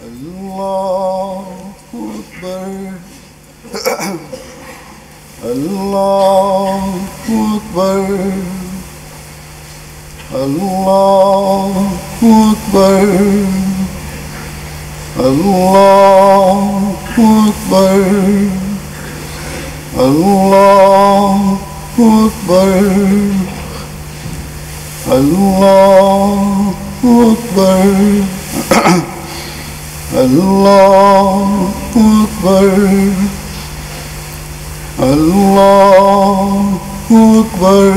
الله أكبر الله أكبر الله أكبر الله أكبر الله أكبر الله أكبر الله أكبر الله أكبر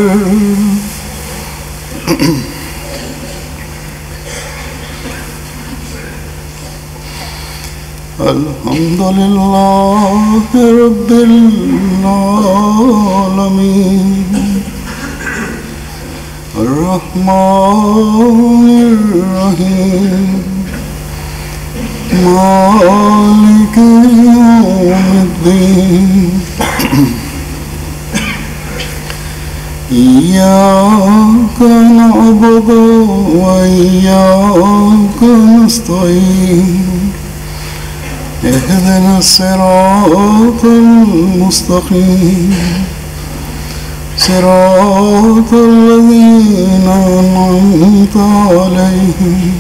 الحمد لله رب العالمين الرحمن الرحيم مالك يوم الدين إياك نعبد وإياك نستعين اهدنا الصراط المستقيم صراط الذين أنعمت عليهم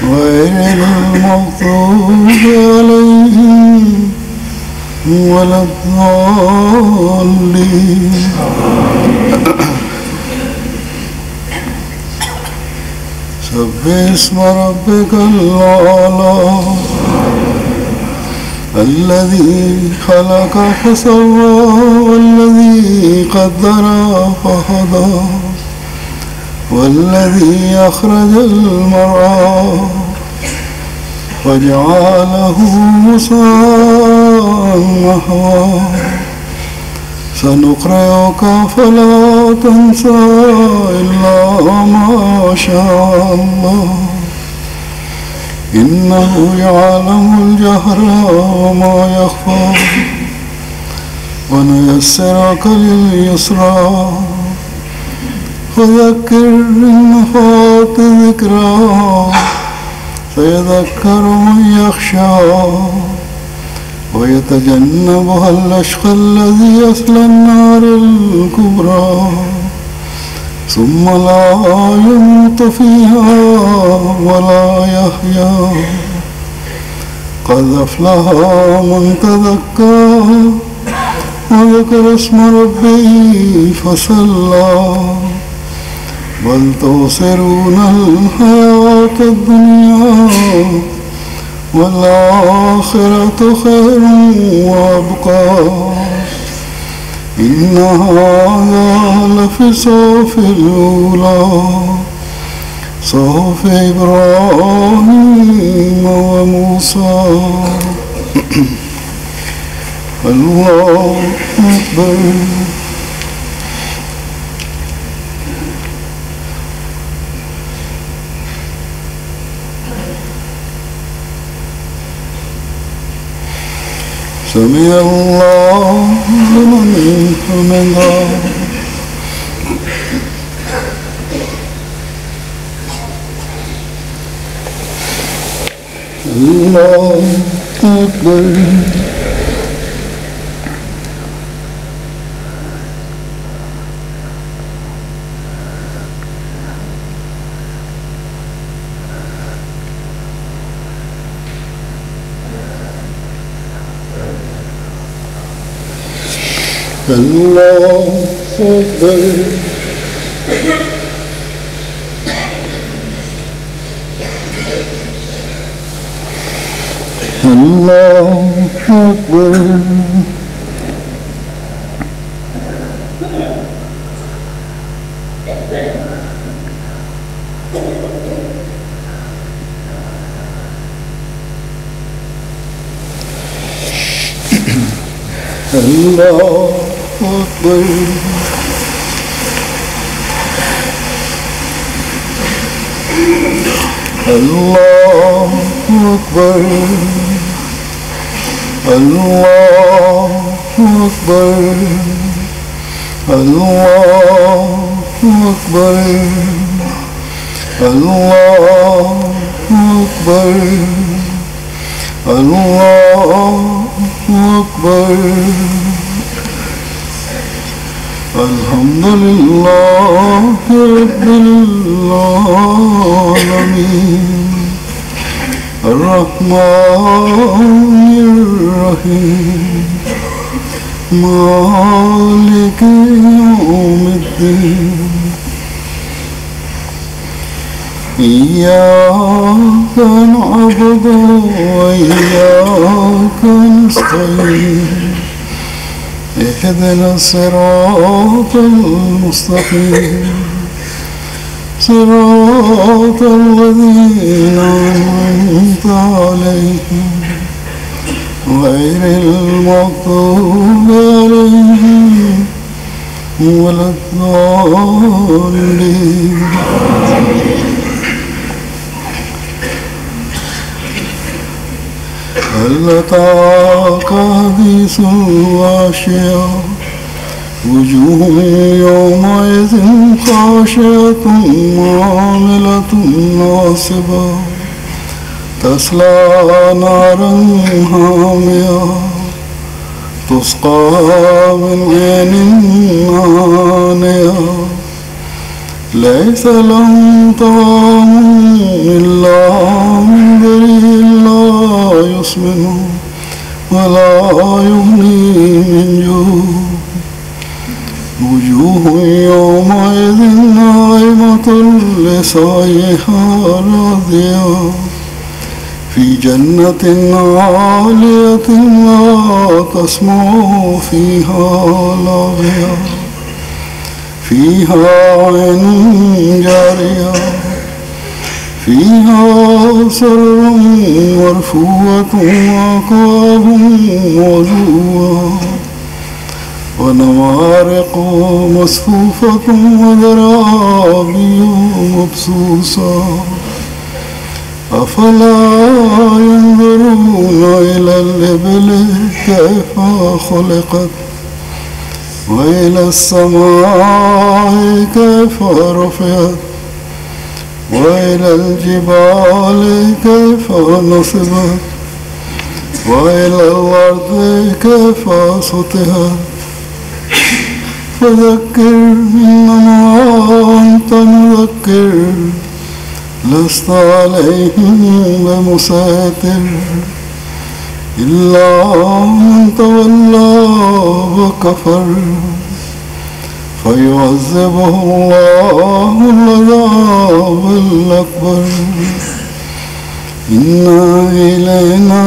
غير المغضوب عليهم ولا الضالين. سبح اسم ربك الأعلى الذي خلق فسوى والذي قدر فهدى والذي أخرج المرعى فجعله غثاء نحوا سنقرئك فلا تنسى إلا ما شاء الله إنه يعلم الجهر وما يخفى ونيسرك لليسرى فذكر إن نفعت ذكرى سيذكر من يخشى ويتجنبها الأشقى الذي يصلى النار الكبرى ثم لا يموت فيها ولا يحيا قد أفلح من تزكى وذكر اسم ربه فصلى بل تؤثرون الحياة الدنيا والآخرة خير وأبقى إن هذا لفي الصحف الأولى صحف إبراهيم وموسى. الله أكبر. سمع الله لمن حمده. الله أكبر. الله أكبر. الله أكبر. الله أكبر. الله أكبر. الله أكبر. الله أكبر. الله أكبر الله أكبر الحمد لله رب العالمين الرحمن الرحيم مالك يوم الدين إياك نعبد وإياك نستعين اهدنا الصراط المستقيم صراط الذين أنعمت عليهم غير المغضوب عليهم ولا الضالين هل أتاك حديث الغاشية وجوه يومئذ خاشعة عاملة ناصبة تصلى نارا حامية تسقى من عين آنية ليس لهم طعام إلا من ضريع لا يسمن ولا يغني من جوع وجوه يومئذ ناعمة لسعيها راضية في جنة عالية لا تسمع فيها لاغية فيها عين جارية فيها سرر مرفوعة وأكواب موضوعة ونمارق مصفوفة وزرابي مبثوثة أفلا ينظرون إلى الإبل كيف خلقت وإلى السماء كيف رفعت وإلى الجبال كيف نصبت وإلى الأرض كيف سطحت فذكر إنما أنت مذكر لست عليهم بمسيطر إلا من تولى وكفر فيعذبه الله العذاب الأكبر إن إلينا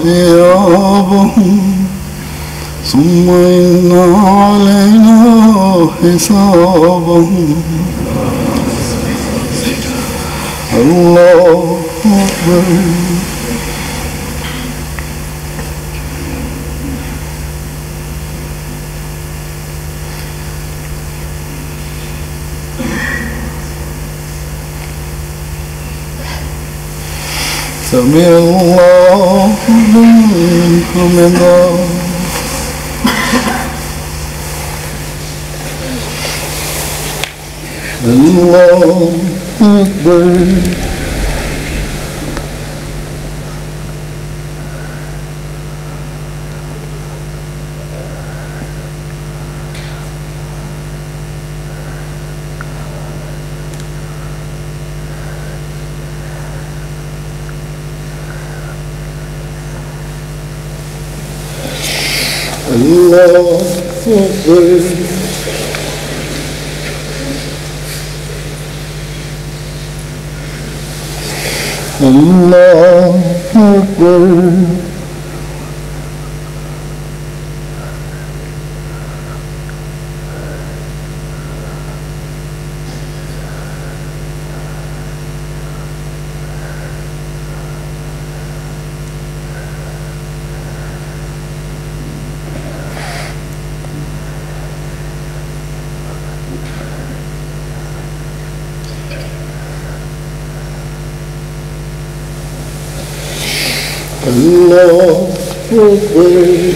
إيابهم ثم إن علينا حسابهم الله أكبر سمع الله لمن حمده الله أكبر الله أكبر الله أكبر الله أكبر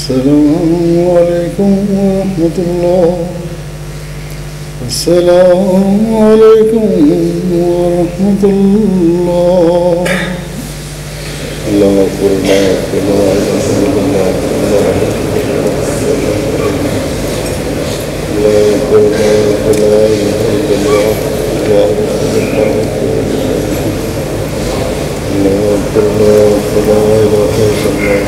السلام علیکم ورحمۃ اللہ. السلام علیکم ورحمۃ اللہ. اللہ اکبر اللہ اکبر لا الہ الا اللہ اللہ اکبر لا الہ الا اللہ اللہ اکبر لا الہ الا اللہ.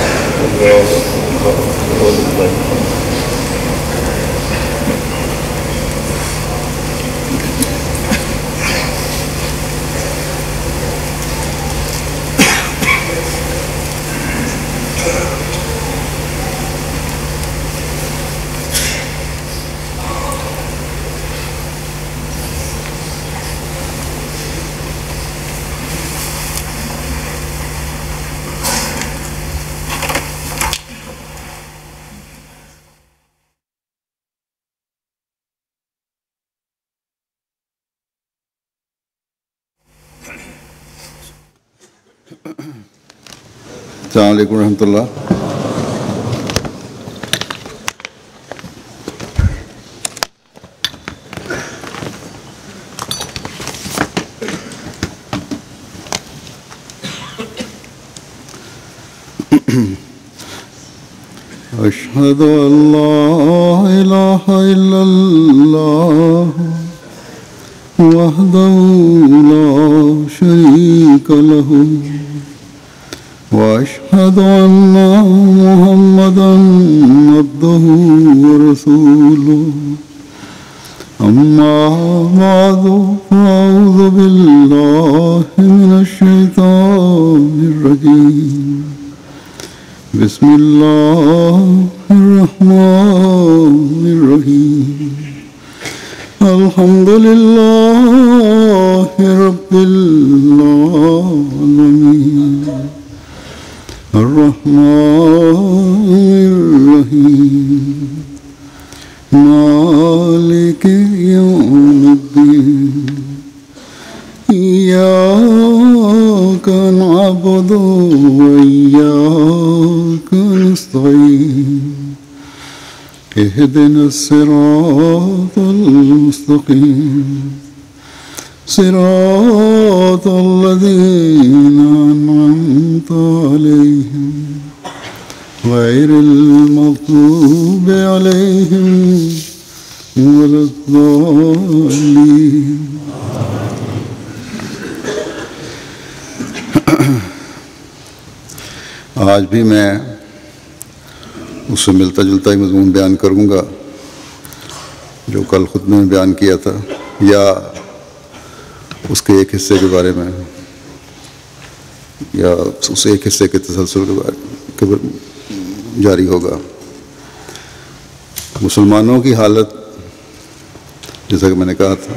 السلام علیکم ورحمۃ اللہ. اشہد ان لا الہ الا اللہ وحدہ لا شریک لہ وأشهد أن محمدًا عبده ورسوله. أما بعد فأعوذ بالله من الشيطان الرجيم. بسم الله الرحمن الرحيم. الحمد لله رب العالمين الرحمن الرحيم مالك يوم الدين. إياك نعبد وإياك نستعين. اهدنا الصراط المستقيم صراط الذين أنعمت عليهم غير المغضوب عليهم ولا الضالين. آج بھی میں اس سے ملتا جلتا ہی مضمون بیان کروں گا جو کل خطبے میں بیان کیا تھا، یا اس کے ایک حصے کے بارے میں، یا اس ایک حصے کے تسلسل کے بارے میں جاری ہوگا. مسلمانوں کی حالت جیسا کہ میں نے کہا تھا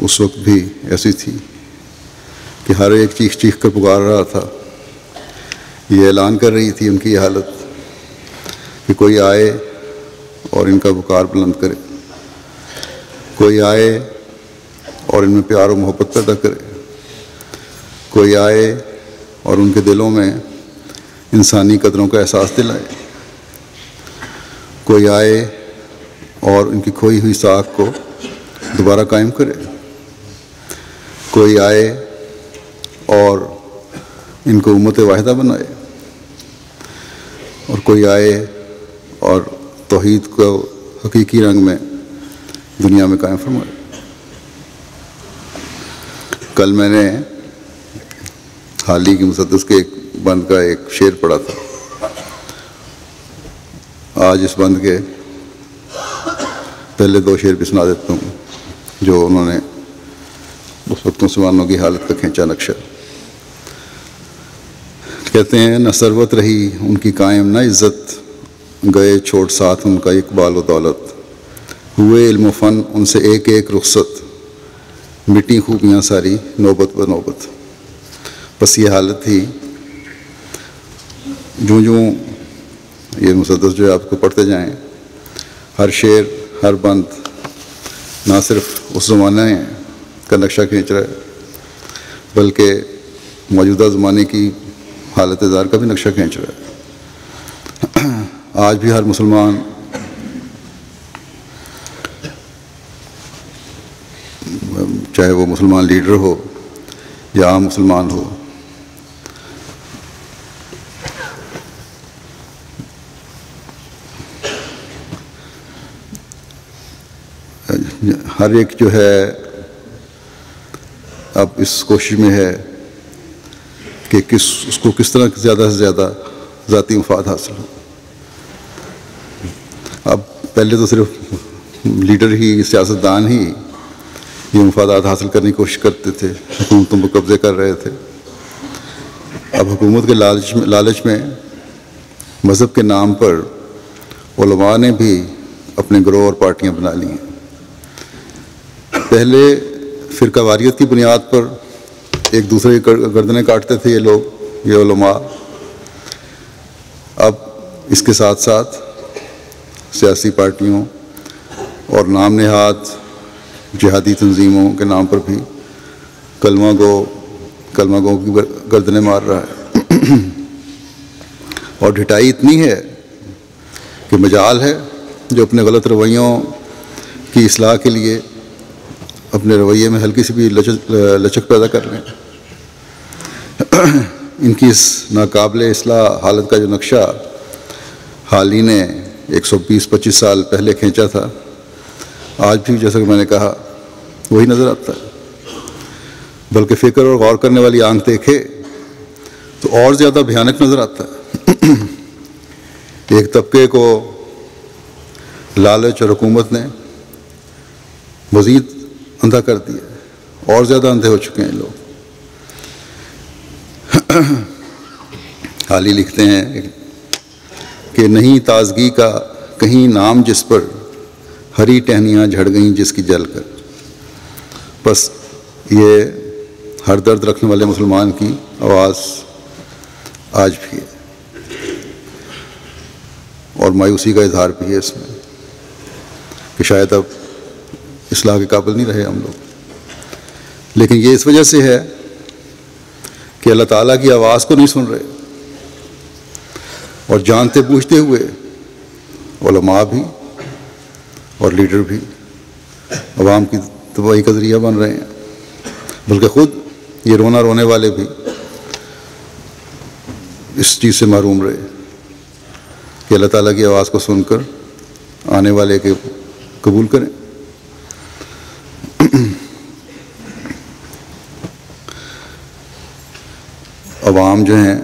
اس وقت بھی ایسی تھی کہ ہر ایک چیخ چیخ کر پکار رہا تھا. یہ اعلان کر رہی تھی ان کی یہ حالت کہ کوئی آئے اور ان کا پکار بلند کرے، کوئی آئے اور ان میں پیار و محبت پیدا کرے، کوئی آئے اور ان کے دلوں میں انسانی قدروں کا احساس دلائے، کوئی آئے اور ان کی کھوئی ہوئی ساکھ کو دوبارہ قائم کرے، کوئی آئے اور ان کو امت واحدہ بنائے، اور کوئی آئے اور توحید کو حقیقی رنگ میں دنیا میں قائم فرمائے. کل میں نے حالی کی مسدس کے ایک بند کا ایک شعر پڑھا تھا. آج اس بند کے پہلے دو شعر بھی سنا دیتا ہوں جو انہوں نے اس وقت مسلمانوں کی حالت کا کھینچا نقشہ. کہتے ہیں نہ ثروت رہی ان کی قائم نہ عزت، گئے چھوڑ ساتھ ان کا اقبال و دولت، ہوئے علم و فن ان سے ایک ایک رخصت، مٹی خوبیاں ساری نوبت بہ نوبت. بس یہ حالت تھی. جوں یہ مسدس جو ہے آپ کو پڑھتے جائیں، ہر شعر ہر بند نہ صرف اس زمانے کا نقشہ کھینچ رہا ہے بلکہ موجودہ زمانے کی حالت زار کا بھی نقشہ کھینچ رہا ہے. آج بھی ہر مسلمان چاہے وہ مسلمان لیڈر ہو یا عام مسلمان ہو، ہر ایک جو ہے اب اس کوشش میں ہے کہ اس کو کس طرح زیادہ سے زیادہ ذاتی مفاد حاصل ہو۔ اب پہلے تو صرف لیڈر ہی، سیاستدان ہی یہ مفادات حاصل کرنے کی کوشش کرتے تھے، حکومتوں پر قبضے کر رہے تھے۔ اب حکومت کے لالچ میں مذہب کے نام پر علماء نے بھی اپنے گروہ اور پارٹیاں بنا لی ہیں۔ پہلے فرقہ واریت کی بنیاد پر ایک دوسرے کی گردنیں کاٹتے تھے یہ لوگ، یہ علماء۔ اب اس کے ساتھ ساتھ سیاسی پارٹیوں اور نام نہاد جہادی تنظیموں کے نام پر بھی کلمہ گو کی گردنیں مار رہا ہے۔ اور ڈھٹائی اتنی ہے کہ مجال ہے جو اپنے غلط رویوں کی اصلاح کے لیے اپنے رویے میں ہلکی سی بھی لچک پیدا کر لیں۔ ان کی اس ناقابل اصلاح حالت کا جو نقشہ حال ہی نے 120-25 سال پہلے کھینچا تھا، آج بھی جیسا کہ میں نے کہا وہی نظر آتا ہے۔ بلکہ فکر اور غور کرنے والی آنکھ دیکھے تو اور زیادہ بھیانک نظر آتا ہے۔ ایک طبقے کو لالچ اور حکومت نے مزید اندھا کر دیا، اور زیادہ اندھے ہو چکے ہیں لوگ۔ حال ہی لکھتے ہیں کہ نہیں تازگی کا کہیں نام جس پر، ہری ٹہنیاں جھڑ گئیں جس کی جل کر۔ بس یہ ہر درد رکھنے والے مسلمان کی آواز آج بھی ہے، اور مایوسی کا اظہار بھی ہے اس میں کہ شاید اب اصلاح کے قابل نہیں رہے ہم لوگ۔ لیکن یہ اس وجہ سے ہے کہ اللہ تعالیٰ کی آواز کو نہیں سن رہے، اور جانتے بوجھتے ہوئے علماء بھی اور لیڈر بھی عوام کی تباہی کا ذریعہ بن رہے ہیں۔ بلکہ خود یہ رونا رونے والے بھی اس چیز سے محروم رہے کہ اللہ تعالیٰ کی آواز کو سن کر آنے والے کے قبول کریں۔ عوام جو ہیں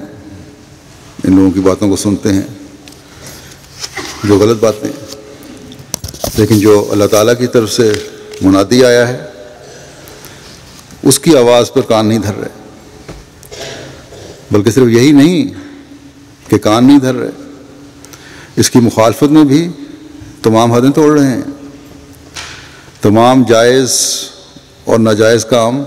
ان لوگوں کی باتوں کو سنتے ہیں، جو غلط باتیں، لیکن جو اللہ تعالیٰ کی طرف سے منادی آیا ہے اس کی آواز پر کان نہیں دھر رہے۔ بلکہ صرف یہی نہیں کہ کان نہیں دھر رہے، اس کی مخالفت میں بھی تمام حدیں توڑ رہے ہیں۔ تمام جائز اور ناجائز کام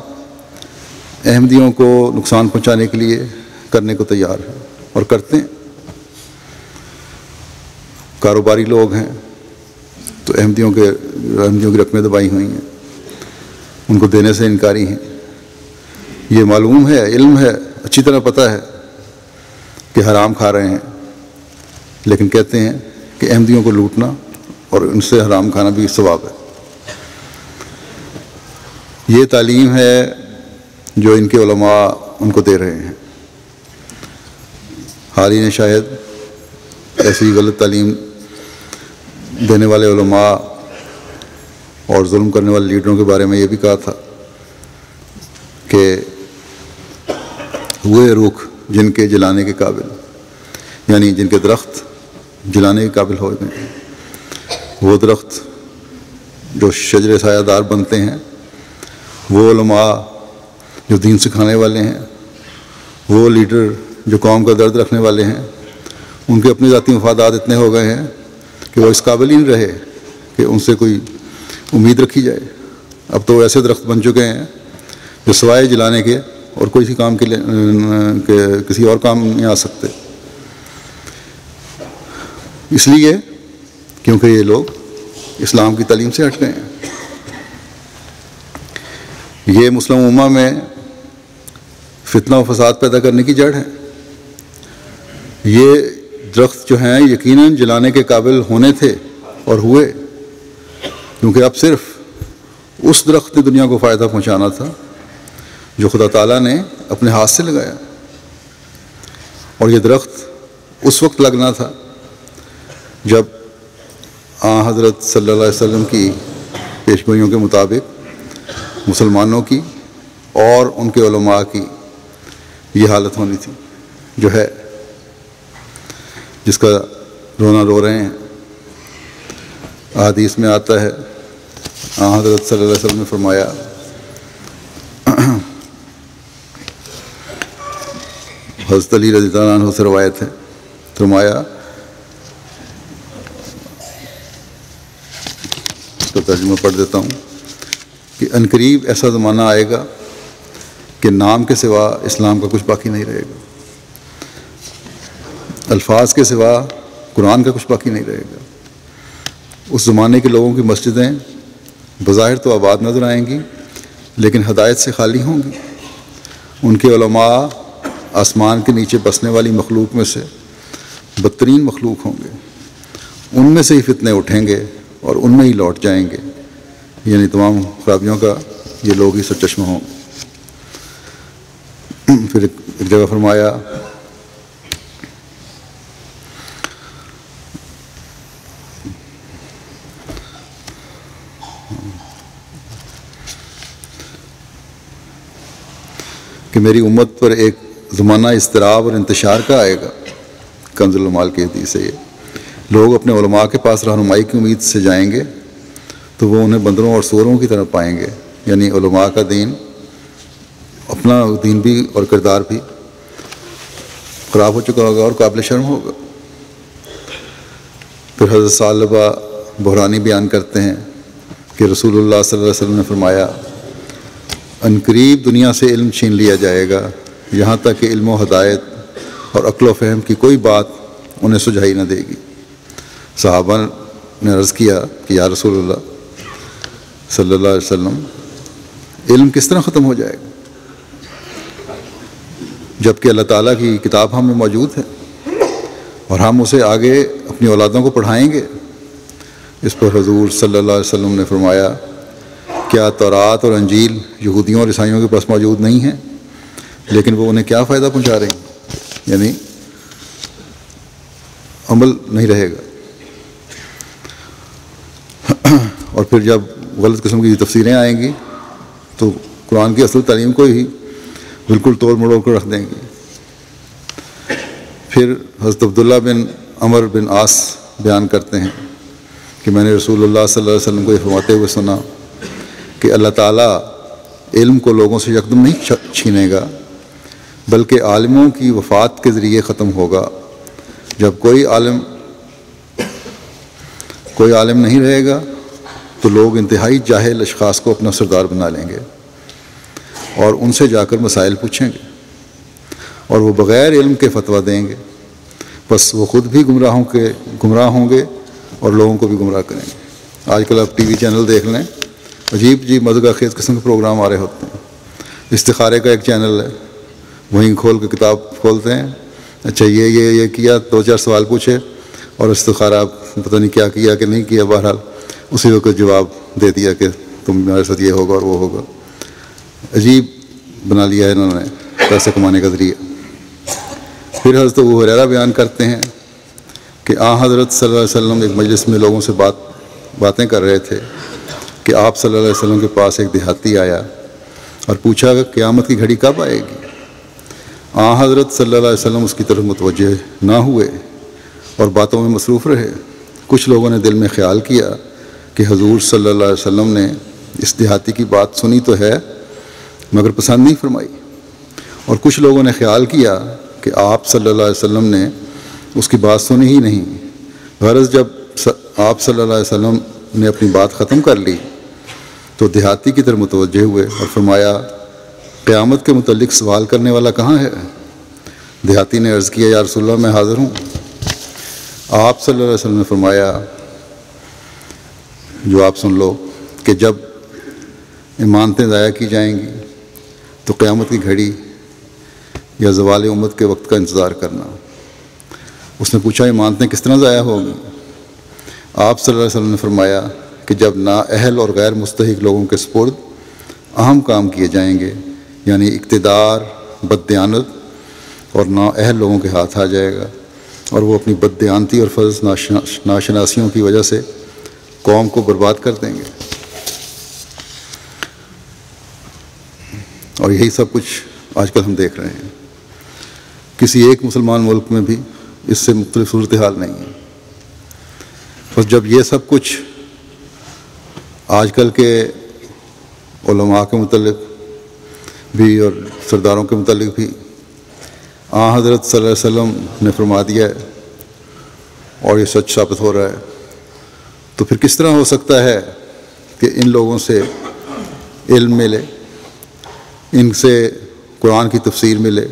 احمدیوں کو نقصان پہنچانے کے لیے کرنے کو تیار ہیں اور کرتے ہیں۔ کاروباری لوگ ہیں تو احمدیوں کی رقمیں دبائی ہوئی ہیں، ان کو دینے سے انکاری ہیں۔ یہ معلوم ہے، علم ہے، اچھی طرح پتہ ہے کہ حرام کھا رہے ہیں، لیکن کہتے ہیں کہ احمدیوں کو لوٹنا اور ان سے حرام کھانا بھی ثواب ہے۔ یہ تعلیم ہے جو ان کے علماء ان کو دے رہے ہیں۔ حال ہی نے شاید ایسی غلط تعلیم دینے والے علماء اور ظلم کرنے والے لیڈروں کے بارے میں یہ بھی کہا تھا کہ ہوئے رخ جن کے جلانے کے قابل، یعنی جن کے درخت جلانے کے قابل ہو گئے، وہ درخت جو شجر سایہ دار بنتے ہیں، وہ علماء جو دین سکھانے والے ہیں، وہ لیڈر جو قوم کا درد رکھنے والے ہیں، ان کے اپنے ذاتی مفادات اتنے ہو گئے ہیں کہ وہ اس قابل ہی نہیں رہے کہ ان سے کوئی امید رکھی جائے۔ اب تو وہ ایسے درخت بن چکے ہیں جو سوائے جلانے کے اور کوئی کام کے لیے کسی اور کام نہیں آ سکتے، اس لیے کیونکہ یہ لوگ اسلام کی تعلیم سے ہٹ گئے ہیں۔ یہ مسلم امہ میں فتنہ و فساد پیدا کرنے کی جڑ ہے۔ یہ درخت جو ہیں یقیناً جلانے کے قابل ہونے تھے اور ہوئے، کیونکہ اب صرف اس درخت نے دنیا کو فائدہ پہنچانا تھا جو خدا تعالیٰ نے اپنے ہاتھ سے لگایا، اور یہ درخت اس وقت لگنا تھا جب حضرت صلی اللہ علیہ وسلم کی پیشگوئیوں کے مطابق مسلمانوں کی اور ان کے علماء کی یہ حالت ہونی تھی جو ہے، جس کا رونا رو رہے ہیں۔ احادیث میں آتا ہے، حضرت صلی اللہ علیہ وسلم نے فرمایا حضرت علی رضی اللہ عنہ سے روایت ہے، فرمایا، اس کا ترجمہ پڑھ دیتا ہوں کہ عنقریب ایسا زمانہ آئے گا کہ نام کے سوا اسلام کا کچھ باقی نہیں رہے گا، الفاظ کے سوا قرآن کا کچھ باقی نہیں رہے گا۔ اس زمانے کے لوگوں کی مسجدیں بظاہر تو آباد نظر آئیں گی لیکن ہدایت سے خالی ہوں گی، ان کے علماء آسمان کے نیچے بسنے والی مخلوق میں سے بدترین مخلوق ہوں گے، ان میں سے ہی فتنے اٹھیں گے اور ان میں ہی لوٹ جائیں گے، یعنی تمام خرابیوں کا یہ لوگ ہی سرچشمہ ہوں گے۔ پھر ایک جگہ فرمایا کہ میری امت پر ایک زمانہ اضطراب اور انتشار کا آئے گا۔ کنز المال کی حدیث ہے یہ۔ لوگ اپنے علماء کے پاس رہنمائی کی امید سے جائیں گے تو وہ انہیں بندروں اور سوروں کی طرح پائیں گے، یعنی علماء کا دین، اپنا دین بھی اور کردار بھی خراب ہو چکا ہوگا اور قابل شرم ہوگا۔ پھر حضرت ثعلبہ بحرانی بیان کرتے ہیں کہ رسول اللہ صلی اللہ علیہ وسلم نے فرمایا، عنقریب دنیا سے علم چھین لیا جائے گا، یہاں تک کہ علم و ہدایت اور عقل و فہم کی کوئی بات انہیں سجھائی نہ دے گی۔ صحابہ نے عرض کیا کہ یا رسول اللہ صلی اللہ علیہ وسلم، علم کس طرح ختم ہو جائے گا جب کہ اللہ تعالیٰ کی کتاب ہم میں موجود ہے اور ہم اسے آگے اپنی اولادوں کو پڑھائیں گے؟ اس پر حضور صلی اللہ علیہ وسلم نے فرمایا، کیا تورات اور انجیل یہودیوں اور عیسائیوں کے پاس موجود نہیں ہیں، لیکن وہ انہیں کیا فائدہ پہنچا رہے ہیں، یعنی عمل نہیں رہے گا۔ اور پھر جب غلط قسم کی تفسیریں آئیں گی تو قرآن کی اصل تعلیم کو ہی بالکل توڑ مڑوڑ کر رکھ دیں گے۔ پھر حضرت عبداللہ بن عمر بن عاص بیان کرتے ہیں کہ میں نے رسول اللہ صلی اللہ علیہ وسلم کو یہ فرماتے ہوئے سنا کہ اللہ تعالیٰ علم کو لوگوں سے یکدم نہیں چھینے گا بلکہ عالموں کی وفات کے ذریعے ختم ہوگا۔ جب کوئی عالم نہیں رہے گا تو لوگ انتہائی جاہل اشخاص کو اپنا سردار بنا لیں گے اور ان سے جا کر مسائل پوچھیں گے اور وہ بغیر علم کے فتویٰ دیں گے، بس وہ خود بھی گمراہ ہوں گے اور لوگوں کو بھی گمراہ کریں گے۔ آج کل آپ ٹی وی چینل دیکھ لیں، عجیب مذہب خیز قسم کے پروگرام آ رہے ہوتے ہیں۔ استخارے کا ایک چینل ہے، وہیں کھول کے کتاب کھولتے ہیں، اچھا یہ کیا، 2-4 سوال پوچھے اور استخارہ پتہ نہیں کیا کیا کہ نہیں کیا، بہرحال اسی وقت جواب دے دیا کہ تمہارے ساتھ یہ ہوگا اور وہ ہوگا۔ عجیب بنا لیا ہے انہوں نے پیسے کمانے کا ذریعہ۔ پھر حضرت ابو ہریرہ بیان کرتے ہیں کہ حضرت صلی اللہ علیہ وسلم ایک مجلس میں لوگوں سے باتیں کر رہے تھے کہ آپ صلی اللہ علیہ وسلم کے پاس ایک دیہاتی آیا اور پوچھا کہ قیامت کی گھڑی کب آئے گی؟ حضرت صلی اللہ علیہ وسلم اس کی طرف متوجہ نہ ہوئے اور باتوں میں مصروف رہے۔ کچھ لوگوں نے دل میں خیال کیا کہ حضور صلی اللہ علیہ وسلم نے اس دیہاتی کی بات سنی تو ہے مگر پسند نہیں فرمائی، اور کچھ لوگوں نے خیال کیا کہ آپ صلی اللہ علیہ وسلم نے اس کی بات سنی ہی نہیں۔ غرض جب آپ صلی اللہ علیہ وسلم نے اپنی بات ختم کر لی تو دیہاتی کی طرف متوجہ ہوئے اور فرمایا، قیامت کے متعلق سوال کرنے والا کہاں ہے؟ دیہاتی نے عرض کیا، یا رسول اللہ میں حاضر ہوں۔ آپ صلی اللہ علیہ وسلم نے فرمایا، جو آپ سن لو کہ جب امانتیں ضائع کی جائیں گی تو قیامت کی گھڑی یا زوال امت کے وقت کا انتظار کرنا۔ اس نے پوچھا ایمانتیں کس طرح ضائع ہوگی؟ آپ صلی اللہ علیہ وسلم نے فرمایا کہ جب نااہل اور غیر مستحق لوگوں کے سپرد اہم کام کیے جائیں گے، یعنی اقتدار بددیانت اور نااہل لوگوں کے ہاتھ آ جائے گا، اور وہ اپنی بددیانتی اور فرض ناشناسیوں کی وجہ سے قوم کو برباد کر دیں گے۔ اور یہی سب کچھ آج کل ہم دیکھ رہے ہیں۔ کسی ایک مسلمان ملک میں بھی اس سے مختلف صورتحال نہیں ہے۔ بس جب یہ سب کچھ آج کل کے علماء کے متعلق بھی اور سرداروں کے متعلق بھی حضرت صلی اللہ علیہ وسلم نے فرما دیا ہے اور یہ سچ ثابت ہو رہا ہے، تو پھر کس طرح ہو سکتا ہے کہ ان لوگوں سے علم ملے، ان سے قرآن کی تفسیر ملے،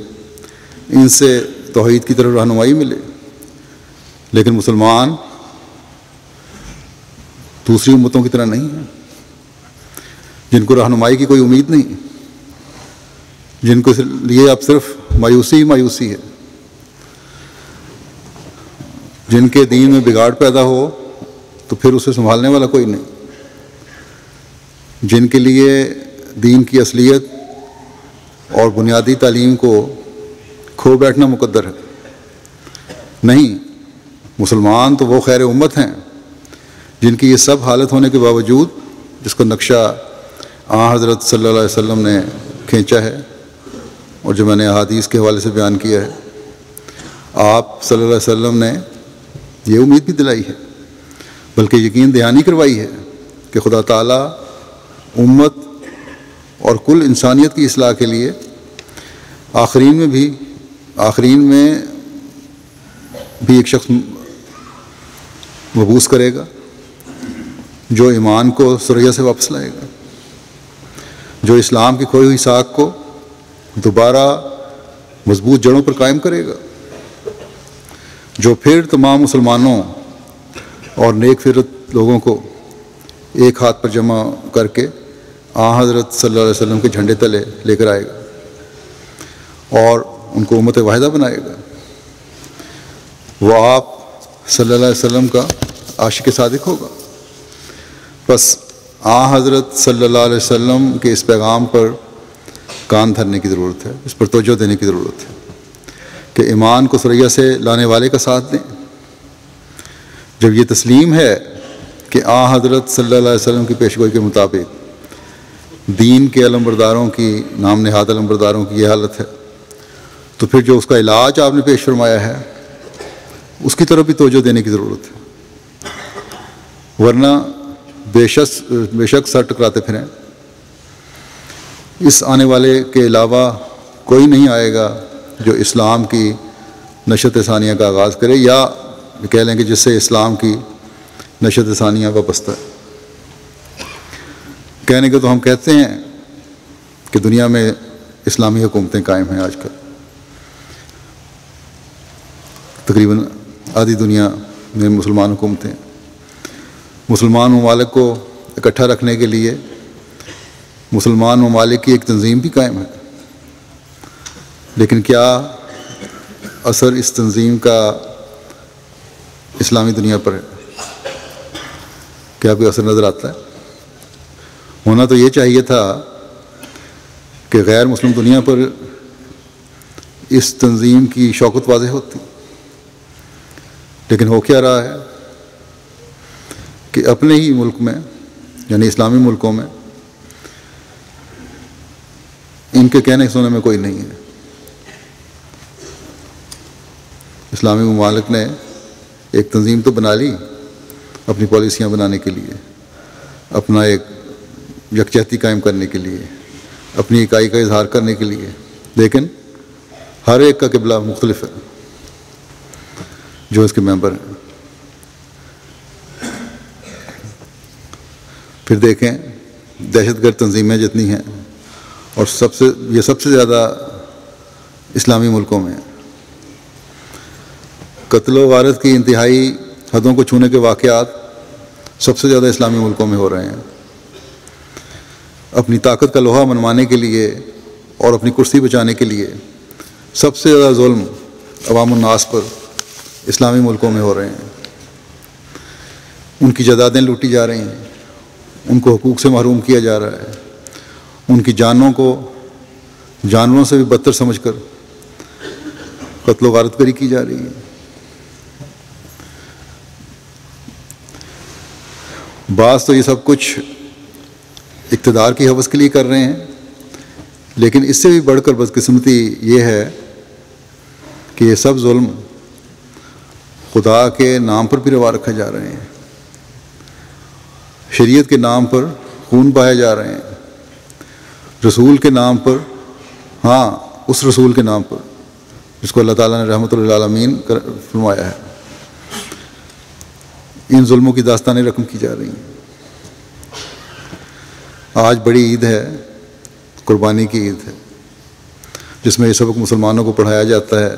ان سے توحید کی طرف رہنمائی ملے، لیکن مسلمان دوسری امتوں کی طرح نہیں ہیں، جن کو رہنمائی کی کوئی امید نہیں، جن کو لیے اب صرف مایوسی ہے، جن کے دین میں بگاڑ پیدا ہو تو پھر اسے سنبھالنے والا کوئی نہیں، جن کے لیے دین کی اصلیت اور بنیادی تعلیم کو کھو بیٹھنا مقدر ہے۔ نہیں، مسلمان تو وہ خیر امت ہیں جن کی یہ سب حالت ہونے کے باوجود، جس کا نقشہ حضرت صلی اللہ علیہ وسلم نے کھینچا ہے اور جو میں نے احادیث کے حوالے سے بیان کیا ہے، آپ صلی اللہ علیہ وسلم نے یہ امید بھی دلائی ہے، بلکہ یقین دہانی کروائی ہے کہ خدا تعالیٰ امت اور کل انسانیت کی اصلاح کے لیے آخرین میں بھی ایک شخص مبعوث کرے گا جو ایمان کو سریا سے واپس لائے گا، جو اسلام کی کھوئی ہوئی ساکھ کو دوبارہ مضبوط جڑوں پر قائم کرے گا، جو پھر تمام مسلمانوں اور نیک فطرت لوگوں کو ایک ہاتھ پر جمع کر کے حضرت صلی اللہ علیہ وسلم کے جھنڈے تلے لے کر آئے گا اور ان کو امت واحدہ بنائے گا۔ وہ آپ صلی اللہ علیہ وسلم کا عاشق صادق ہوگا۔ بس حضرت صلی اللہ علیہ وسلم کے اس پیغام پر کان دھرنے کی ضرورت ہے، اس پر توجہ دینے کی ضرورت ہے کہ ایمان کو سریا سے لانے والے کا ساتھ دیں۔ جب یہ تسلیم ہے کہ حضرت صلی اللہ علیہ وسلم کی پیشگوئی کے مطابق دین کے علمبرداروں کی، نام نہاد علمبرداروں کی یہ حالت ہے، تو پھر جو اس کا علاج آپ نے پیش فرمایا ہے اس کی طرف بھی توجہ دینے کی ضرورت ہے، ورنہ بے شک سر ٹکراتے پھریں۔ اس آنے والے کے علاوہ کوئی نہیں آئے گا جو اسلام کی نشت ثانیہ کا آغاز کرے، یا کہہ لیں کہ جس سے اسلام کی نشت ثانیہ وابستہ ہے۔ کہنے کو تو ہم کہتے ہیں کہ دنیا میں اسلامی حکومتیں قائم ہیں، آج کل تقریباً آدھی دنیا میں مسلمان حکومتیں، مسلمان ممالک کو اکٹھا رکھنے کے لیے مسلمان ممالک کی ایک تنظیم بھی قائم ہے، لیکن کیا اثر اس تنظیم کا اسلامی دنیا پر ہے؟ کیا کوئی اثر نظر آتا ہے؟ ہونا تو یہ چاہیے تھا کہ غیر مسلم دنیا پر اس تنظیم کی شوکت واضح ہوتی، لیکن ہو کیا رہا ہے کہ اپنے ہی ملک میں، یعنی اسلامی ملکوں میں، ان کے کہنے سننے میں کوئی نہیں ہے۔ اسلامی ممالک نے ایک تنظیم تو بنا لی اپنی پالیسیاں بنانے کے لیے، اپنا ایک یکجہتی قائم کرنے کے لیے، اپنی اکائی کا اظہار کرنے کے لیے، لیکن ہر ایک کا قبلہ مختلف ہے جو اس کے ممبر ہیں۔ پھر دیکھیں دہشت گرد تنظیمیں جتنی ہیں، اور یہ سب سے زیادہ اسلامی ملکوں میں ہیں۔ قتل و غارت کی انتہائی حدوں کو چھونے کے واقعات سب سے زیادہ اسلامی ملکوں میں ہو رہے ہیں۔ اپنی طاقت کا لوہا منوانے کے لیے اور اپنی کرسی بچانے کے لیے سب سے زیادہ ظلم عوام الناس پر اسلامی ملکوں میں ہو رہے ہیں، ان کی جائیدادیں لوٹی جا رہی ہیں، ان کو حقوق سے محروم کیا جا رہا ہے، ان کی جانوں کو جانوروں سے بھی بدتر سمجھ کر قتل و غارت گری کی جا رہی ہے۔ بعض تو یہ سب کچھ اقتدار کی ہوس کے لیے کر رہے ہیں، لیکن اس سے بھی بڑھ کر بدقسمتی یہ ہے کہ یہ سب ظلم خدا کے نام پر بھی روا رکھے جا رہے ہیں، شریعت کے نام پر خون بہائے جا رہے ہیں، رسول کے نام پر، ہاں اس رسول کے نام پر جس کو اللہ تعالیٰ نے رحمت للعالمین فرمایا ہے، ان ظلموں کی داستانیں رقم کی جا رہی ہیں۔ آج بڑی عید ہے، قربانی کی عید ہے، جس میں یہ سبق مسلمانوں کو پڑھایا جاتا ہے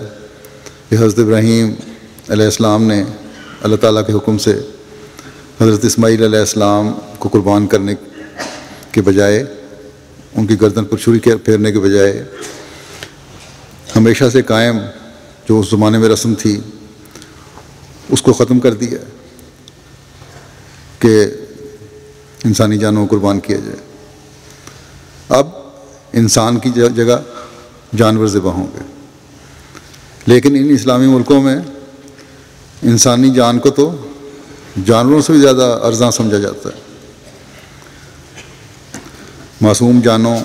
کہ حضرت ابراہیم علیہ السلام نے اللہ تعالیٰ کے حکم سے حضرت اسماعیل علیہ السلام کو قربان کرنے کے بجائے، ان کی گردن پر چھری پھیرنے کے بجائے، ہمیشہ سے قائم جو اس زمانے میں رسم تھی اس کو ختم کر دیا کہ انسانی جانوں کو قربان کیا جائے۔ اب انسان کی جگہ جانور ذبح ہوں گے، لیکن ان اسلامی ملکوں میں انسانی جان کو تو جانوروں سے بھی زیادہ ارزاں سمجھا جاتا ہے۔ معصوم جانوں،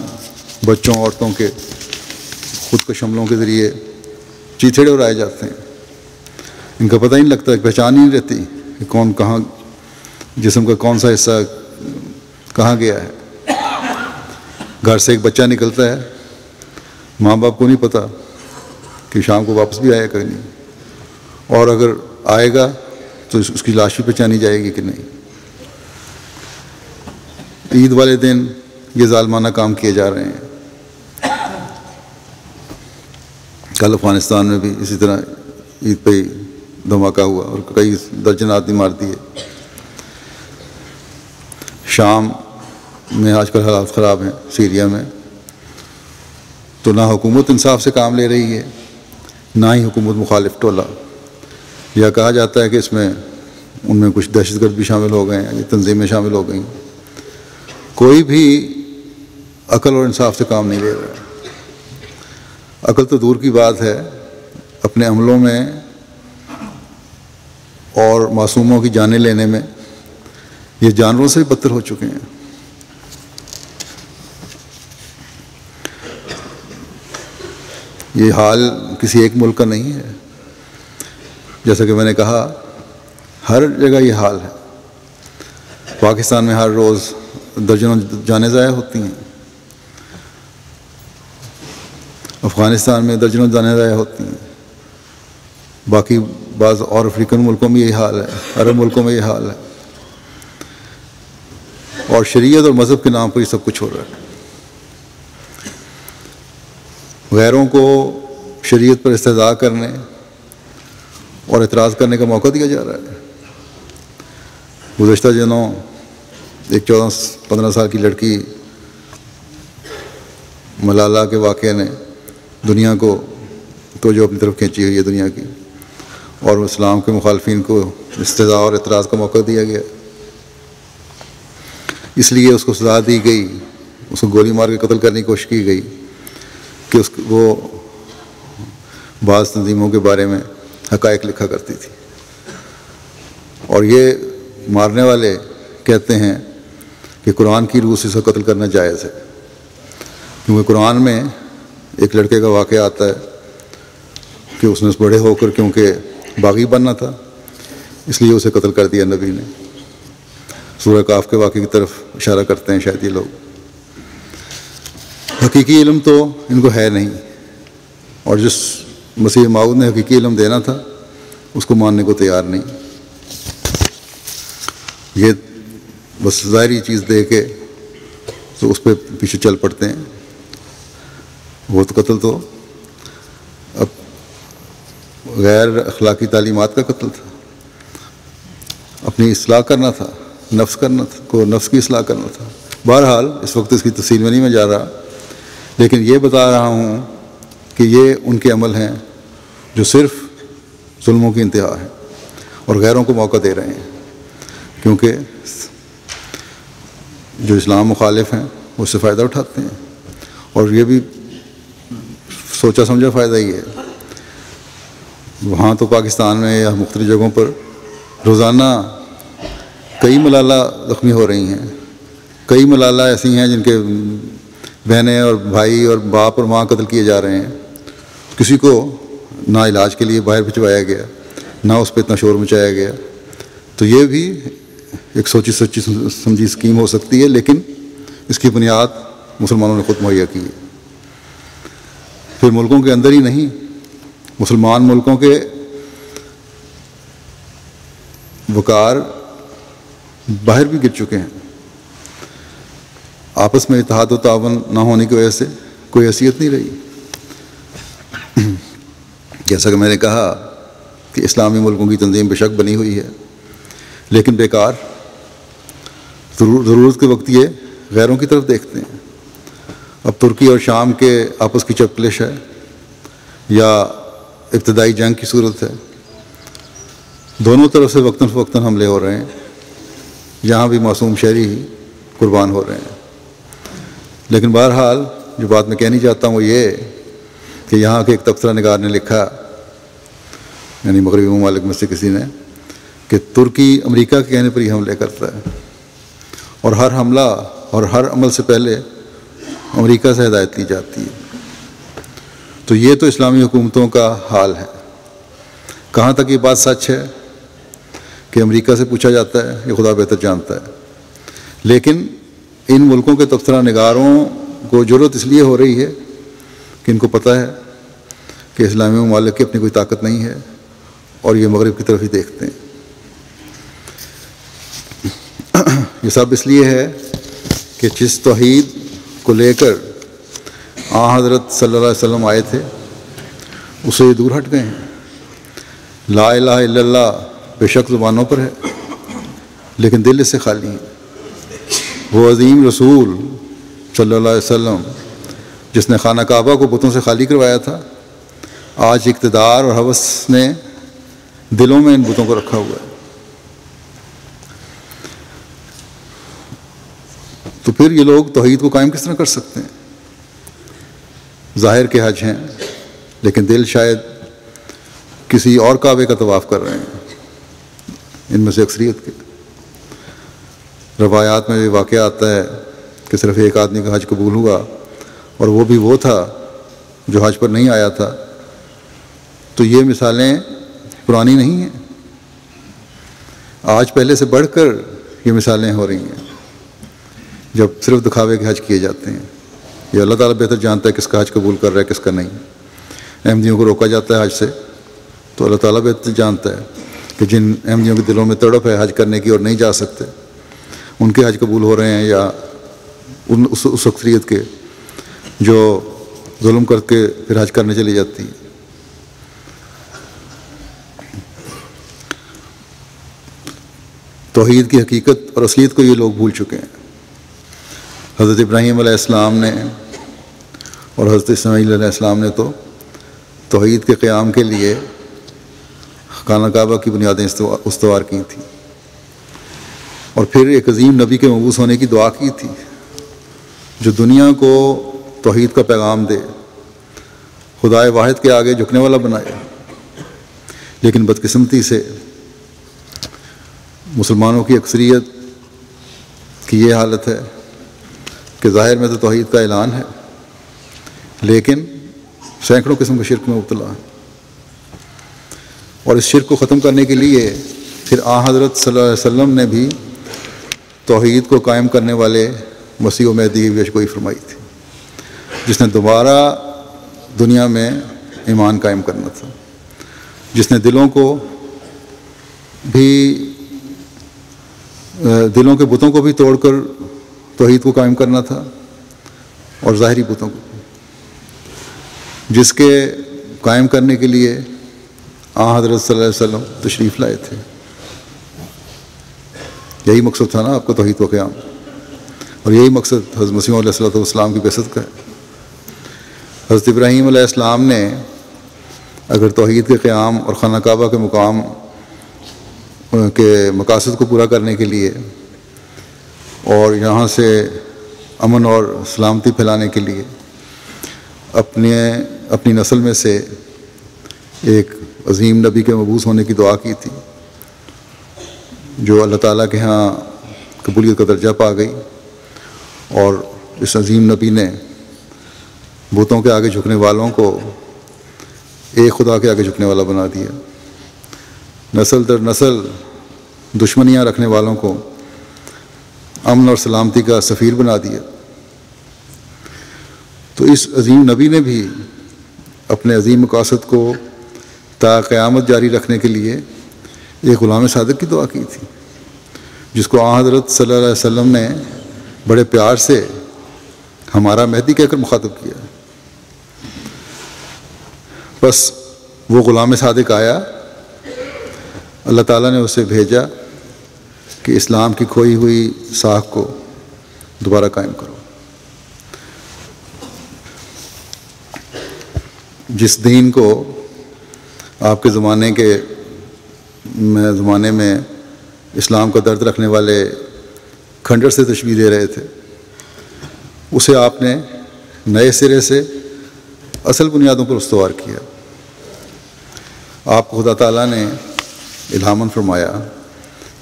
بچوں، عورتوں کے خودکش حملوں کے ذریعے چیتھڑے اڑائے جاتے ہیں، ان کا پتہ ہی نہیں لگتا، پہچان ہی نہیں رہتی کہ کون کہاں جسم کا کون سا حصہ کہاں گیا ہے۔ گھر سے ایک بچہ نکلتا ہے، ماں باپ کو نہیں پتہ کہ شام کو واپس بھی آئے گا نہیں، اور اگر آئے گا تو اس کی لاش بھی پہچانی جائے گی کہ نہیں۔ عید والے دن یہ ظالمانہ کام کیے جا رہے ہیں۔ کل افغانستان میں بھی اسی طرح عید پہ ہی دھماکہ ہوا اور کئی درجن آدمی مار دیے۔ شام میں آج کل حالات خراب ہیں، سیریا میں، تو نہ حکومت انصاف سے کام لے رہی ہے، نہ ہی حکومت مخالف ٹولہ، یا کہا جاتا ہے کہ اس میں ان میں کچھ دہشت گرد بھی شامل ہو گئے ہیں، یہ تنظیمیں شامل ہو گئیں۔ کوئی بھی عقل اور انصاف سے کام نہیں لے رہا ہے۔ عقل تو دور کی بات ہے، اپنے عملوں میں اور معصوموں کی جانیں لینے میں یہ جانوروں سے بھی بدتر ہو چکے ہیں۔ یہ حال کسی ایک ملک کا نہیں ہے، جیسا کہ میں نے کہا ہر جگہ یہ حال ہے۔ پاکستان میں ہر روز درجنوں جانیں ضائع ہوتی ہیں، افغانستان میں درجنوں جانیں ضائع ہوتی ہیں، باقی بعض اور افریقن ملکوں میں یہی حال ہے، عرب ملکوں میں یہ حال ہے، اور شریعت اور مذہب کے نام پر یہ سب کچھ ہو رہا ہے۔ غیروں کو شریعت پر استہزاء کرنے اور اعتراض کرنے کا موقع دیا جا رہا ہے۔ گزشتہ دنوں ایک 14-15 سال کی لڑکی ملالہ کے واقعے نے دنیا کو توجہ اپنی طرف کھینچی ہوئی ہے دنیا کی، اور اسلام کے مخالفین کو استہزاء اور اعتراض کا موقع دیا گیا، اس لیے اس کو سزا دی گئی، اس کو گولی مار کے قتل کرنے کی کوشش کی گئی کہ وہ بعض تنظیموں کے بارے میں حقائق لکھا کرتی تھی، اور یہ مارنے والے کہتے ہیں کہ قرآن کی روح سے اسے قتل کرنا جائز ہے، کیونکہ قرآن میں ایک لڑکے کا واقعہ آتا ہے کہ اس نے بڑے ہو کر کیونکہ باغی بننا تھا اس لیے اسے قتل کر دیا نبی نے۔ سورہ کاف کے واقعے کی طرف اشارہ کرتے ہیں شاید یہ لوگ۔ حقیقی علم تو ان کو ہے نہیں، اور جس مسیح موعود نے حقیقی علم دینا تھا اس کو ماننے کو تیار نہیں، یہ بس ظاہری چیز دے کے تو اس پہ پیچھے چل پڑتے ہیں۔ وہ تو قتل تو اب غیر اخلاقی تعلیمات کا قتل تھا، اپنی اصلاح کرنا تھا، نفس کرنا تھا، کو نفس کی اصلاح کرنا تھا۔ بہرحال اس وقت اس کی تفصیل میں نہیں میں جا رہا، لیکن یہ بتا رہا ہوں کہ یہ ان کے عمل ہیں جو صرف ظلموں کی انتہا ہے اور غیروں کو موقع دے رہے ہیں، کیونکہ جو اسلام مخالف ہیں وہ اس سے فائدہ اٹھاتے ہیں، اور یہ بھی سوچا سمجھا فائدہ ہی ہے۔ وہاں تو پاکستان میں یا مختلف جگہوں پر روزانہ کئی ملالہ زخمی ہو رہی ہیں، کئی ملالہ ایسی ہیں جن کے بہنیں اور بھائی اور باپ اور ماں قتل کیے جا رہے ہیں، کسی کو نہ علاج کے لیے باہر بھجوایا گیا، نہ اس پہ اتنا شور مچایا گیا۔ تو یہ بھی ایک سوچی سمجھی اسکیم ہو سکتی ہے، لیکن اس کی بنیاد مسلمانوں نے خود مہیا کی ہے۔ پھر ملکوں کے اندر ہی نہیں، مسلمان ملکوں کے وقار باہر بھی گر چکے ہیں۔ آپس میں اتحاد و تعاون نہ ہونے کی وجہ سے کوئی حیثیت نہیں رہی۔ جیسا کہ میں نے کہا کہ اسلامی ملکوں کی تنظیم بے شک بنی ہوئی ہے، لیکن بیکار، ضرورت کے وقت یہ غیروں کی طرف دیکھتے ہیں۔ اب ترکی اور شام کے آپس کی چپکلش ہے یا ابتدائی جنگ کی صورت ہے، دونوں طرف سے وقتاً فوقتاً حملے ہو رہے ہیں، یہاں بھی معصوم شہری ہی قربان ہو رہے ہیں۔ لیکن بہرحال جو بات میں کہنی چاہتا ہوں وہ یہ کہ یہاں کے ایک تبصرہ نگار نے لکھا، یعنی مغربی ممالک میں سے کسی نے، کہ ترکی امریکہ کے کہنے پر ہی حملے کرتا ہے، اور ہر حملہ اور ہر عمل سے پہلے امریکہ سے ہدایت لی جاتی ہے۔ تو یہ تو اسلامی حکومتوں کا حال ہے۔ کہاں تک یہ بات سچ ہے کہ امریکہ سے پوچھا جاتا ہے، یہ خدا بہتر جانتا ہے۔ لیکن ان ملکوں کے تبصرہ نگاروں کو ضرورت اس لیے ہو رہی ہے کہ ان کو پتہ ہے کہ اسلامی ممالک کی اپنی کوئی طاقت نہیں ہے، اور یہ مغرب کی طرف ہی دیکھتے ہیں۔ یہ سب اس لیے ہے کہ جس توحید کو لے کر حضرت صلی اللہ علیہ وسلم آئے تھے اسے یہ دور ہٹ گئے ہیں۔ لا الہ الا اللہ بے شک زبانوں پر ہے، لیکن دل اس سے خالی ہے۔ وہ عظیم رسول صلی اللہ علیہ وسلم جس نے خانہ کعبہ کو بتوں سے خالی کروایا تھا، آج اقتدار اور ہوس نے دلوں میں ان بتوں کو رکھا ہوا ہے۔ تو پھر یہ لوگ توحید کو قائم کس طرح کر سکتے ہیں؟ ظاہر کے حج ہیں، لیکن دل شاید کسی اور کعبے کا طواف کر رہے ہیں، ان میں سے اکثریت کے۔ روایات میں یہ واقعہ آتا ہے کہ صرف ایک آدمی کا حج قبول ہوا، اور وہ بھی وہ تھا جو حج پر نہیں آیا تھا۔ تو یہ مثالیں پرانی نہیں ہیں، آج پہلے سے بڑھ کر یہ مثالیں ہو رہی ہیں جب صرف دکھاوے کے حج کیے جاتے ہیں۔ یہ اللہ تعالیٰ بہتر جانتا ہے کس کا حج قبول کر رہا ہے کس کا نہیں۔ احمدیوں کو روکا جاتا ہے حج سے، تو اللہ تعالیٰ بہتر جانتا ہے کہ جن احمدیوں کے دلوں میں تڑپ ہے حج کرنے کی اور نہیں جا سکتے، ان کے حج قبول ہو رہے ہیں یا اس اکثریت کے جو ظلم کر کے پھر حج کرنے چلی جاتی ہے۔ توحید کی حقیقت اور اصلیت کو یہ لوگ بھول چکے ہیں۔ حضرت ابراہیم علیہ السلام نے اور حضرت اسماعیل علیہ السلام نے تو توحید کے قیام کے لیے خانہ کعبہ کی بنیادیں استوار کی تھیں، اور پھر ایک عظیم نبی کے مبعوث ہونے کی دعا کی تھی جو دنیا کو توحید کا پیغام دے، خدائے واحد کے آگے جھکنے والا بنائے۔ لیکن بدقسمتی سے مسلمانوں کی اکثریت کی یہ حالت ہے کہ ظاہر میں تو توحید کا اعلان ہے، لیکن سینکڑوں قسم کے شرک میں مبتلا ہے۔ اور اس شرک کو ختم کرنے کے لیے پھر حضرت صلی اللہ علیہ وسلم نے بھی توحید کو قائم کرنے والے مسیح و مہدی کی پیشگوئی فرمائی تھی، جس نے دوبارہ دنیا میں ایمان قائم کرنا تھا، جس نے دلوں کے بتوں کو بھی توڑ کر توحید کو قائم کرنا تھا، اور ظاہری بتوں کو، جس کے قائم کرنے کے لیے حضرت صلی اللہ علیہ وسلم تشریف لائے تھے۔ یہی مقصد تھا نا آپ کا توحید و قیام، اور یہی مقصد حضرت مسیح علیہ السلام کی بعثت کا ہے۔ حضرت ابراہیم علیہ السلام نے اگر توحید کے قیام اور خانہ کعبہ کے مقام کے مقاصد کو پورا کرنے کے لیے اور یہاں سے امن اور سلامتی پھیلانے کے لیے اپنی نسل میں سے ایک عظیم نبی کے مبعوث ہونے کی دعا کی تھی، جو اللہ تعالیٰ کے ہاں قبولیت کا درجہ پا گئی، اور اس عظیم نبی نے بتوں کے آگے جھکنے والوں کو ایک خدا کے آگے جھکنے والا بنا دیا، نسل در نسل دشمنیاں رکھنے والوں کو امن اور سلامتی کا سفیر بنا دیا۔ تو اس عظیم نبی نے بھی اپنے عظیم مقاصد کو تا قیامت جاری رکھنے کے لیے ایک غلام صادق کی دعا کی تھی، جس کو آن حضرت صلی اللہ علیہ وسلم نے بڑے پیار سے ہمارا مہدی کہہ کر مخاطب کیا۔ بس وہ غلام صادق آیا، اللہ تعالیٰ نے اسے بھیجا کہ اسلام کی کھوئی ہوئی ساکھ کو دوبارہ قائم کرو۔ جس دین کو آپ کے زمانے میں اسلام کا درد رکھنے والے کھنڈر سے تشبیہ دے رہے تھے، اسے آپ نے نئے سرے سے اصل بنیادوں پر استوار کیا۔ آپ کو خدا تعالیٰ نے الہاماً فرمایا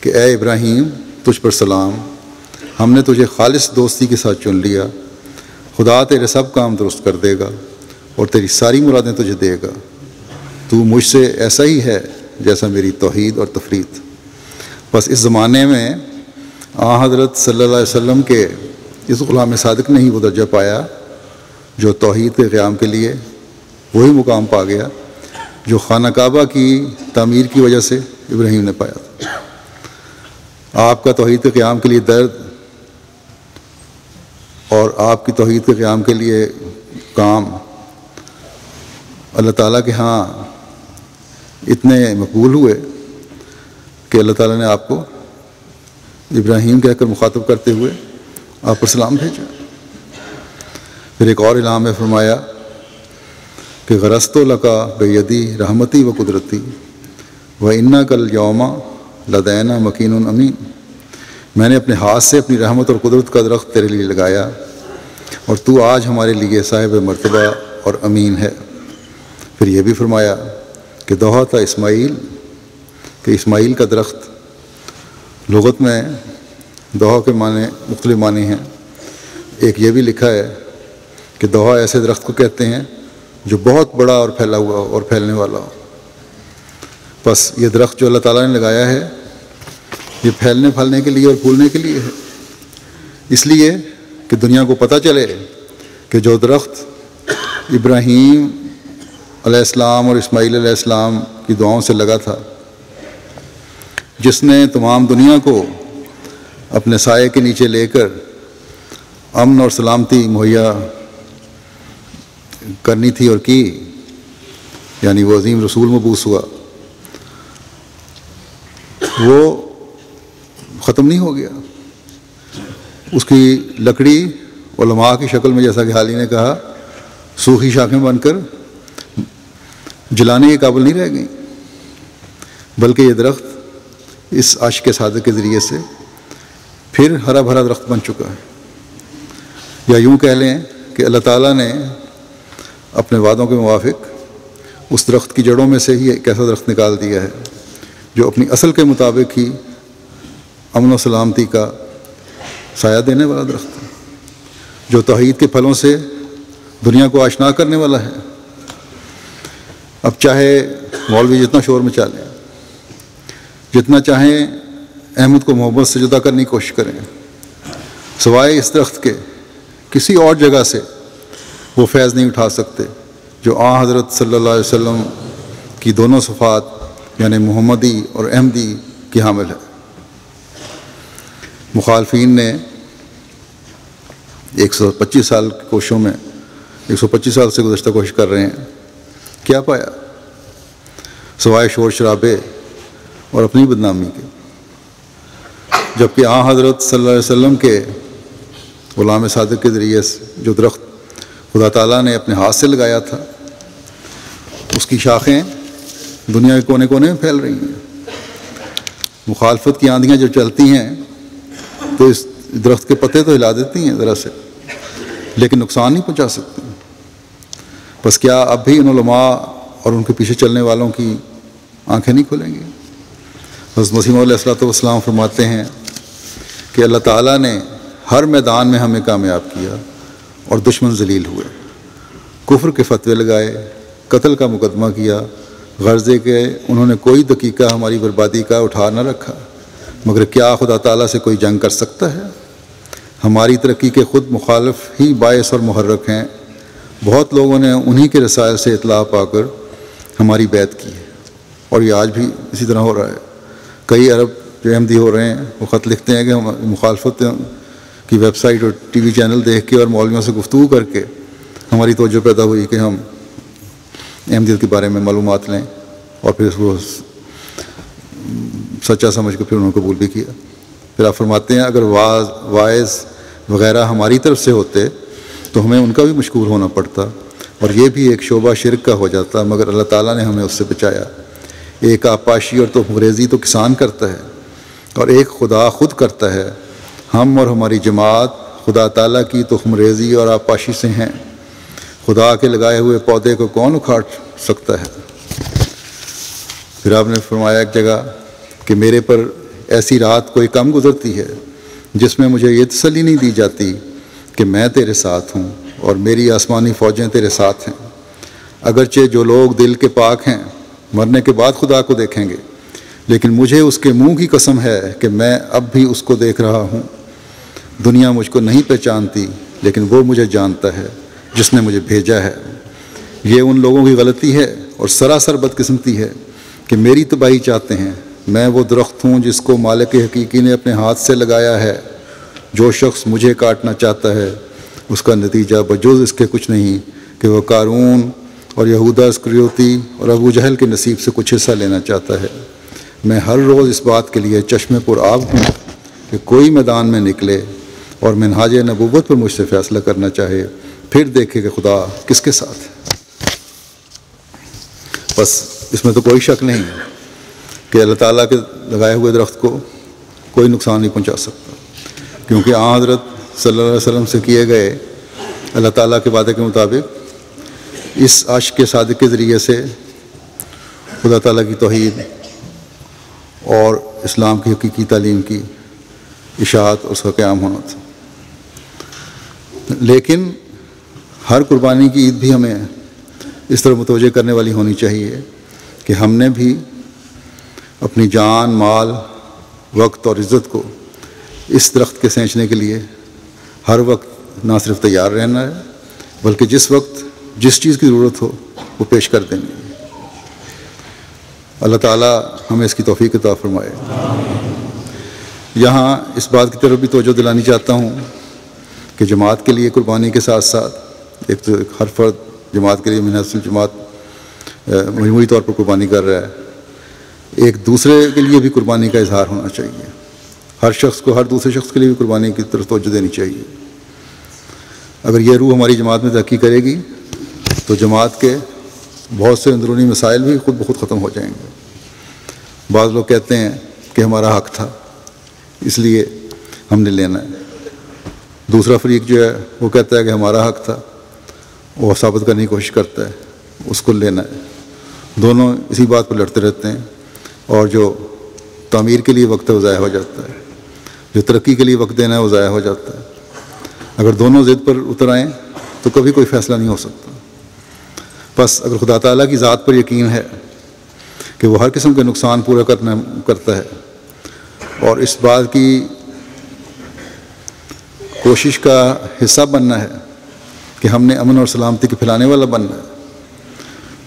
کہ اے ابراہیم، تجھ پر سلام، ہم نے تجھے خالص دوستی کے ساتھ چن لیا، خدا تیرے سب کام درست کر دے گا اور تیری ساری مرادیں تجھے دے گا، تو مجھ سے ایسا ہی ہے جیسا میری توحید اور تفرید۔ بس اس زمانے میں آن حضرت صلی اللہ علیہ وسلم کے اس غلام صادق نے ہی وہ درجہ پایا جو توحید کے قیام کے لیے وہی مقام پا گیا جو خانہ کعبہ کی تعمیر کی وجہ سے ابراہیم نے پایا تھا۔ آپ کا توحید کے قیام کے لیے درد اور آپ کی توحید کے قیام کے لیے کام اللہ تعالیٰ کے ہاں اتنے مقبول ہوئے کہ اللہ تعالیٰ نے آپ کو ابراہیم کہہ کر مخاطب کرتے ہوئے آپ پر سلام بھیجا۔ پھر ایک اور الہام میں فرمایا کہ غرست لکا بیدی رحمتی و قدرتی و انک الیوم لدینا مکین امین، میں نے اپنے ہاتھ سے اپنی رحمت اور قدرت کا درخت تیرے لیے لگایا اور تو آج ہمارے لیے صاحب مرتبہ اور امین ہے۔ پھر یہ بھی فرمایا کہ دوحہ تھا اسماعیل، کہ اسماعیل کا درخت لغت میں دوحہ کے معنی مختلف معنی ہیں۔ ایک یہ بھی لکھا ہے کہ دوحہ ایسے درخت کو کہتے ہیں جو بہت بڑا اور پھیلا ہوا ہو اور پھیلنے والا ہو۔ بس یہ درخت جو اللہ تعالیٰ نے لگایا ہے یہ پھیلنے پھلنے کے لیے اور پھولنے کے لیے ہے، اس لیے کہ دنیا کو پتہ چلے کہ جو درخت ابراہیم علیہ السلام اور اسماعیل علیہ السلام کی دعاؤں سے لگا تھا، جس نے تمام دنیا کو اپنے سائے کے نیچے لے کر امن اور سلامتی مہیا کرنی تھی اور کی، یعنی وہ عظیم رسول مبعوث ہوا، وہ ختم نہیں ہو گیا۔ اس کی لکڑی علماء کی شکل میں، جیسا کہ حالی نے کہا، سوکھی شاخیں بن کر جلانے کے قابل نہیں رہ گئیں، بلکہ یہ درخت اس عاشق صادق کے ذریعے سے پھر ہرا بھرا درخت بن چکا ہے۔ یا یوں کہہ لیں کہ اللہ تعالیٰ نے اپنے وعدوں کے موافق اس درخت کی جڑوں میں سے ہی ایک ایسا درخت نکال دیا ہے جو اپنی اصل کے مطابق ہی امن و سلامتی کا سایہ دینے والا درخت ہے، جو توحید کے پھلوں سے دنیا کو آشنا کرنے والا ہے۔ اب چاہے مولوی جتنا شور مچا لیں، جتنا چاہیں احمد کو محبت سے جدا کرنے کی کوشش کریں، سوائے اس درخت کے کسی اور جگہ سے وہ فیض نہیں اٹھا سکتے جو آن حضرت صلی اللہ علیہ وسلم کی دونوں صفات یعنی محمدی اور احمدی کی حامل ہے۔ مخالفین نے 125 سال کی کوششوں میں 125 سال سے گزشتہ کوشش کر رہے ہیں، کیا پایا سوائے شور شرابے اور اپنی بدنامی کے، جبکہ آن حضرت صلی اللہ علیہ وسلم کے غلام صادق کے ذریعے سے جو درخت خدا تعالیٰ نے اپنے ہاتھ سے لگایا تھا، اس کی شاخیں دنیا کے کونے کونے میں پھیل رہی ہیں. مخالفت کی آندیاں جو چلتی ہیں تو اس درخت کے پتے تو ہلا دیتی ہیں ذرا سے، لیکن نقصان نہیں پہنچا سکتی. بس کیا اب بھی ان علماء اور ان کے پیچھے چلنے والوں کی آنکھیں نہیں کھلیں گی؟ حضرت مسیح موعود علیہ الصلوۃ والسلام فرماتے ہیں کہ اللہ تعالیٰ نے ہر میدان میں ہمیں کامیاب کیا اور دشمن ذلیل ہوئے، کفر کے فتوے لگائے، قتل کا مقدمہ کیا، غرضے کہ انہوں نے کوئی دقیقہ ہماری بربادی کا اٹھا نہ رکھا. مگر کیا خدا تعالیٰ سے کوئی جنگ کر سکتا ہے؟ ہماری ترقی کے خود مخالف ہی باعث اور محرک ہیں. بہت لوگوں نے انہی کے رسائل سے اطلاع پا کر ہماری بیعت کی ہے، اور یہ آج بھی اسی طرح ہو رہا ہے. کئی عرب جو احمدی ہو رہے ہیں وہ خط لکھتے ہیں کہ ہم مخالفت کی ویب سائٹ اور ٹی وی چینل دیکھ کے اور مولویوں سے گفتگو کر کے ہماری توجہ پیدا ہوئی کہ ہم احمدیت کے بارے میں معلومات لیں، اور پھر اس کو سچا سمجھ کے پھر انہوں نے قبول بھی کیا. پھر آپ فرماتے ہیں اگر واعظ وغیرہ ہماری طرف سے ہوتے تو ہمیں ان کا بھی مشکور ہونا پڑتا، اور یہ بھی ایک شعبہ شرک کا ہو جاتا، مگر اللہ تعالیٰ نے ہمیں اس سے بچایا. ایک آبپاشی اور تحفہ ریزی تو کسان کرتا ہے اور ایک خدا خود کرتا ہے. ہم اور ہماری جماعت خدا تعالیٰ کی تحفہ ریزی اور آبپاشی سے ہیں. خدا کے لگائے ہوئے پودے کو کون اکھاڑ سکتا ہے؟ پھر آپ نے فرمایا ایک جگہ کہ میرے پر ایسی رات کوئی کم گزرتی ہے جس میں مجھے یہ تسلی نہیں دی جاتی کہ میں تیرے ساتھ ہوں اور میری آسمانی فوجیں تیرے ساتھ ہیں. اگرچہ جو لوگ دل کے پاک ہیں مرنے کے بعد خدا کو دیکھیں گے، لیکن مجھے اس کے منہ کی قسم ہے کہ میں اب بھی اس کو دیکھ رہا ہوں. دنیا مجھ کو نہیں پہچانتی، لیکن وہ مجھے جانتا ہے جس نے مجھے بھیجا ہے. یہ ان لوگوں کی غلطی ہے اور سراسر بدقسمتی ہے کہ میری تباہی چاہتے ہیں. میں وہ درخت ہوں جس کو مالک حقیقی نے اپنے ہاتھ سے لگایا ہے. جو شخص مجھے کاٹنا چاہتا ہے اس کا نتیجہ بجز اس کے کچھ نہیں کہ وہ قارون اور یہودا اسکریوتی اور ابو جہل کے نصیب سے کچھ حصہ لینا چاہتا ہے. میں ہر روز اس بات کے لیے چشمے پر آب ہوں کہ کوئی میدان میں نکلے اور منہاج نبوت پر مجھ سے فیصلہ کرنا چاہے، پھر دیکھے کہ خدا کس کے ساتھ ہے. بس اس میں تو کوئی شک نہیں کہ اللہ تعالیٰ کے لگائے ہوئے درخت کو کوئی نقصان نہیں پہنچا سکتا، کیونکہ آن حضرت صلی اللہ علیہ وسلم سے کیے گئے اللہ تعالیٰ کے وعدے کے مطابق اس عشق کے صادق کے ذریعے سے خدا تعالیٰ کی توحید اور اسلام کی حقیقی تعلیم کی اشاعت اور اس کا قیام ہونا تھا. لیکن ہر قربانی کی عید بھی ہمیں اس طرح متوجہ کرنے والی ہونی چاہیے کہ ہم نے بھی اپنی جان، مال، وقت اور عزت کو اس درخت کے سینچنے کے لیے ہر وقت نہ صرف تیار رہنا ہے، بلکہ جس وقت جس چیز کی ضرورت ہو وہ پیش کر دیں گے. اللہ تعالیٰ ہمیں اس کی توفیق عطا فرمائے. یہاں اس بات کی طرف بھی توجہ دلانی چاہتا ہوں کہ جماعت کے لیے قربانی کے ساتھ ساتھ ایک تو ہر فرد جماعت کے لیے منحصر جماعت مجموعی طور پر قربانی کر رہا ہے، ایک دوسرے کے لیے بھی قربانی کا اظہار ہونا چاہیے. ہر شخص کو ہر دوسرے شخص کے لیے بھی قربانی کی طرف توجہ دینی چاہیے. اگر یہ روح ہماری جماعت میں ترقی کرے گی تو جماعت کے بہت سے اندرونی مسائل بھی خود بخود ختم ہو جائیں گے. بعض لوگ کہتے ہیں کہ ہمارا حق تھا اس لیے ہم نے لینا ہے. دوسرا فریق جو ہے وہ کہتا ہے کہ ہمارا حق تھا، وہ ثابت کرنے کی کوشش کرتا ہے، اس کو لینا ہے. دونوں اسی بات پر لڑتے رہتے ہیں، اور جو تعمیر کے لیے وقت ہے وہ ضائع ہو جاتا ہے، جو ترقی کے لیے وقت دینا ہے وہ ضائع ہو جاتا ہے. اگر دونوں ضد پر اتر آئیں تو کبھی کوئی فیصلہ نہیں ہو سکتا. بس اگر خدا تعالیٰ کی ذات پر یقین ہے کہ وہ ہر قسم کے نقصان پورا کرتا ہے، اور اس بات کی کوشش کا حصہ بننا ہے کہ ہم نے امن اور سلامتی کے پھیلانے والا بننا ہے،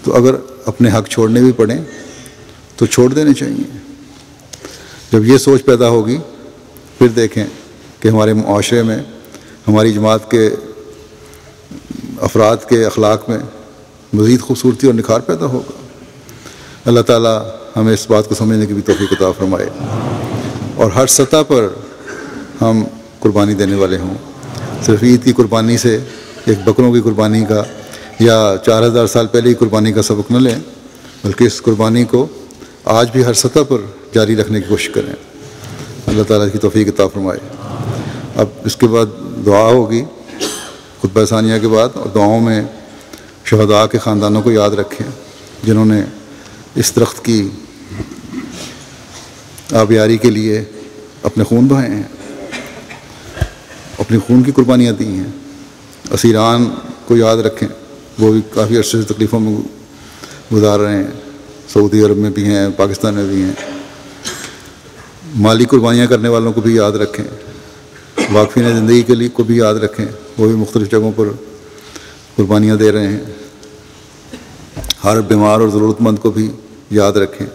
تو اگر اپنے حق چھوڑنے بھی پڑیں تو چھوڑ دینے چاہیے. جب یہ سوچ پیدا ہوگی پھر دیکھیں کہ ہمارے معاشرے میں ہماری جماعت کے افراد کے اخلاق میں مزید خوبصورتی اور نکھار پیدا ہوگا. اللہ تعالیٰ ہمیں اس بات کو سمجھنے کی بھی توفیق عطا فرمائے، اور ہر سطح پر ہم قربانی دینے والے ہوں. صرف عید کی قربانی سے، ایک بکروں کی قربانی کا یا 4000 سال پہلے ہی قربانی کا سبق نہ لیں، بلکہ اس قربانی کو آج بھی ہر سطح پر جاری رکھنے کی کوشش کریں۔ اللہ تعالیٰ کی توفیق عطا فرمائے۔ اب اس کے بعد دعا ہوگی خطبہ ثانیہ کے بعد، اور دعاؤں میں شہداء کے خاندانوں کو یاد رکھیں جنہوں نے اس درخت کی آبیاری کے لیے اپنے خون بہائے ہیں، اپنی خون کی قربانیاں دی ہیں۔ اسیران کو یاد رکھیں، وہ بھی کافی عرصے سے تکلیفوں میں گزار رہے ہیں، سعودی عرب میں بھی ہیں، پاکستان میں بھی ہیں۔ مالی قربانیاں کرنے والوں کو بھی یاد رکھیں، واقفین زندگی کے لیے کو بھی یاد رکھیں، وہ بھی مختلف جگہوں پر قربانیاں دے رہے ہیں۔ ہر بیمار اور ضرورت مند کو بھی یاد رکھیں۔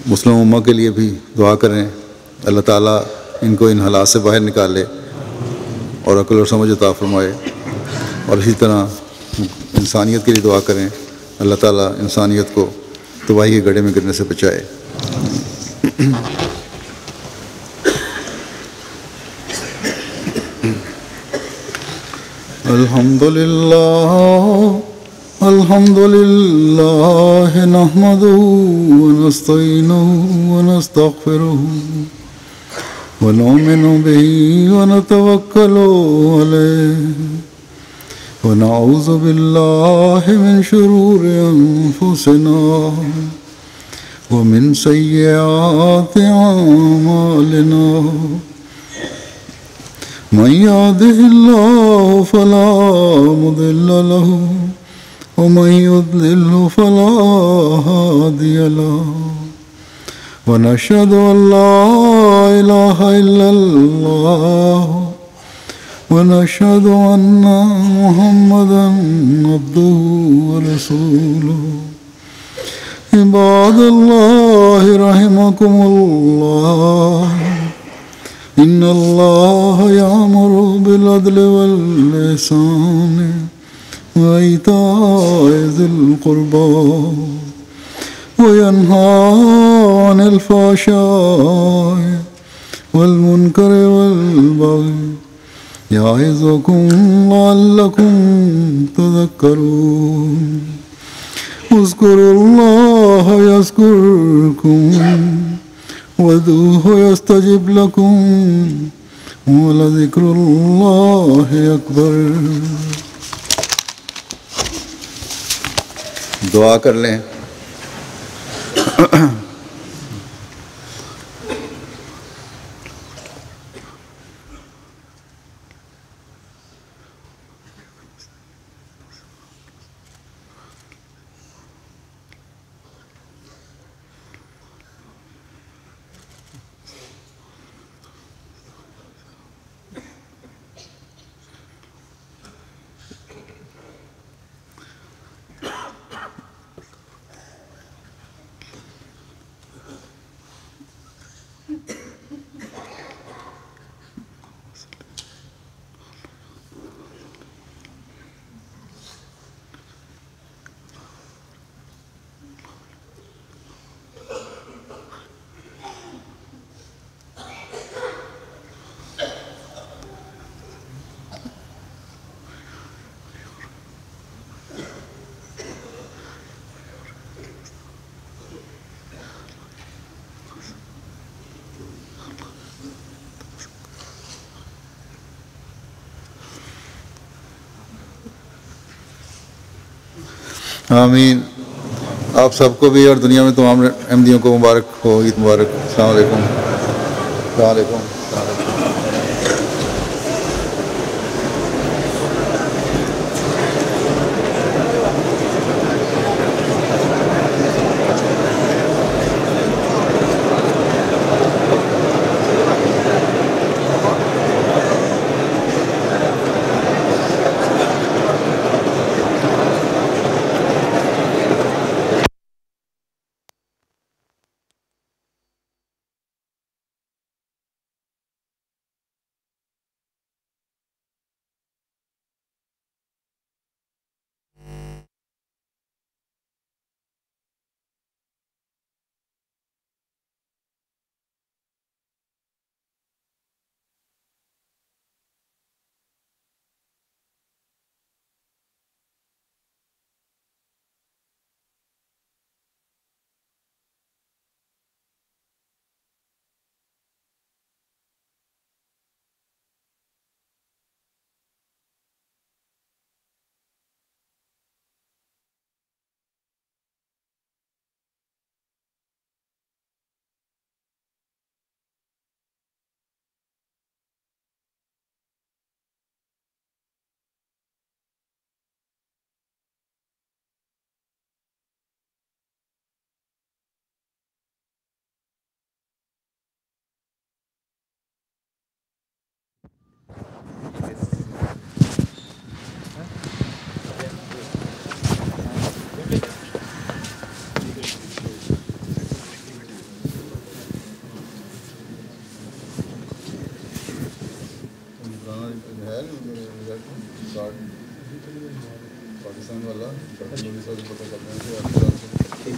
مسلم امہ کے لیے بھی دعا کریں، اللہ تعالیٰ ان کو ان حالات سے باہر نکالے اور عقل اور سمجھ عطا فرمائے۔ اور اسی طرح انسانیت کے لیے دعا کریں، اللہ تعالیٰ انسانیت کو تباہی کے گڑھے میں گرنے سے بچائے۔ الحمد للہ نحمده ونستعینه ونستغفره ونؤمن به ونتوکل علیہ ونعوذ باللہ من شرور انفسنا ومن سیئات اعمالنا من يهده الله فلا مضل له ومن يضلل فلا هادي له ونشهد أن لا إله إلا الله ونشهد أن محمدا عبده ورسوله عباد الله رحمكم الله إن الله يأمر بالعدل والإحسان وإيتاء ذي القربى وينهى عن الفحشاء والمنكر والبغي يعظكم لعلكم تذكرون اذكروا الله يذكركم وادعوه يستجب لكم ولذكر الله أكبر۔ دعا کر لیں۔ آمین۔ آپ سب کو بھی اور دنیا میں تمام احمدیوں کو مبارک ہو، عید مبارک۔ السلام علیکم۔ السلام علیکم۔ پاکستان والا پتہ کرنا ہے کہ